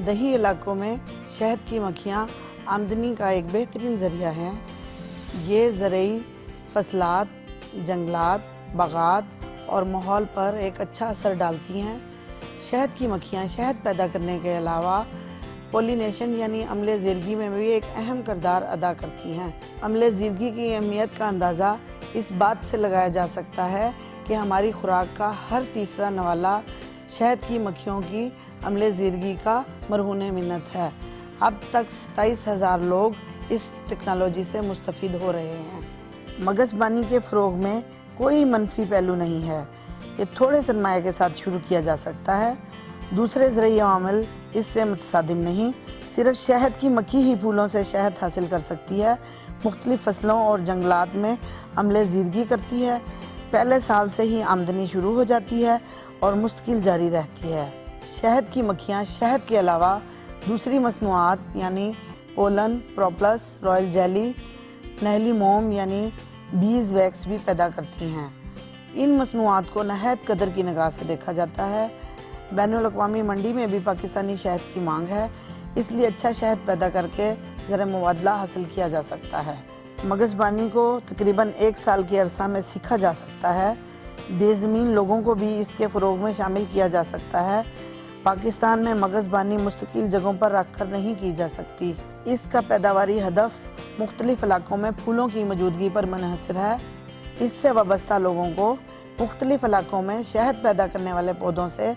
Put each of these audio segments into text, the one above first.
دیہی علاقوں میں شہد کی مکھیاں آمدنی کا ایک بہترین ذریعہ ہیں۔ یہ زرعی فصلات، جنگلات، باغات اور ماحول پر ایک اچھا اثر ڈالتی ہیں۔ شہد کی مکھیاں شہد پیدا کرنے کے علاوہ پولینیشن یعنی عملے زیرگی میں بھی ایک اہم کردار ادا کرتی ہیں۔ عملے زیرگی کی اہمیت کا اندازہ اس بات سے لگایا جا سکتا ہے کہ ہماری خوراک کا ہر تیسرا نوالا شہد کی مکھیوں کی عملے زیرگی کا مرہون منت ہے۔ اب تک 27,000 لوگ اس ٹیکنالوجی سے مستفید ہو رہے ہیں۔ مگس بانی کے فروغ میں کوئی منفی پہلو نہیں ہے۔ یہ تھوڑے سرمایہ کے ساتھ شروع کیا جا سکتا ہے۔ دوسرے زرعی عوامل اس سے متصادم نہیں۔ صرف شہد کی مکھی ہی پھولوں سے شہد حاصل کر سکتی ہے۔ مختلف فصلوں اور جنگلات میں عملے زیرگی کرتی ہے۔ پہلے سال سے ہی آمدنی شروع ہو جاتی ہے اور مستقل جاری رہتی ہے۔ شہد کی مکھیاں شہد کے علاوہ دوسری مصنوعات یعنی پولن، پروپلس، رائل جیلی، نہلی موم یعنی بیز ویکس بھی پیدا کرتی ہیں۔ ان مصنوعات کو نہایت قدر کی نگاہ سے دیکھا جاتا ہے۔ بین الاقوامی منڈی میں بھی پاکستانی شہد کی مانگ ہے، اس لیے اچھا شہد پیدا کر کے زر مبادلہ حاصل کیا جا سکتا ہے۔ مگس بانی کو تقریباً 1 سال کے عرصہ میں سیکھا جا سکتا ہے۔ بے زمین لوگوں کو بھی اس کے فروغ میں شامل کیا جا سکتا ہے۔ پاکستان میں مگس بانی مستقل جگہوں پر رکھ کر نہیں کی جا سکتی۔ اس کا پیداواری ہدف مختلف علاقوں میں پھولوں کی موجودگی پر منحصر ہے۔ اس سے وابستہ لوگوں کو مختلف علاقوں میں شہد پیدا کرنے والے پودوں سے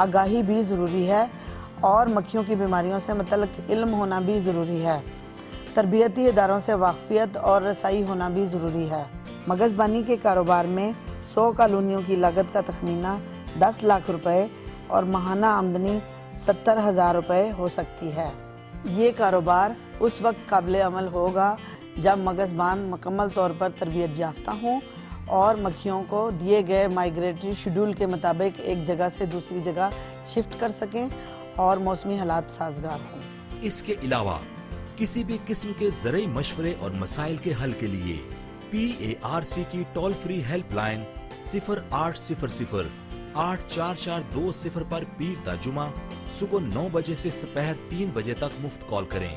آگاہی بھی ضروری ہے اور مکھیوں کی بیماریوں سے متعلق علم ہونا بھی ضروری ہے۔ تربیتی اداروں سے واقفیت اور رسائی ہونا بھی ضروری ہے۔ مگس بانی کے کاروبار میں 100 کالونیوں کی لاگت کا تخمینہ 10 لاکھ روپے اور ماہانہ آمدنی 70,000 روپے ہو سکتی ہے۔ یہ کاروبار اس وقت قابل عمل ہوگا جب مگس بان مکمل طور پر تربیت یافتہ ہوں اور مکھیوں کو دیے گئے مائیگریٹری شیڈول کے مطابق ایک جگہ سے دوسری جگہ شفٹ کر سکیں اور موسمی حالات سازگار ہوں۔ اس کے علاوہ کسی بھی قسم کے زرعی مشورے اور مسائل کے حل کے لیے PARC کی ٹول فری ہیلپ لائن 0800 8442 پر پیر تا جمعہ صبح 9 بجے سے دوپہر 3 بجے تک مفت کال کریں۔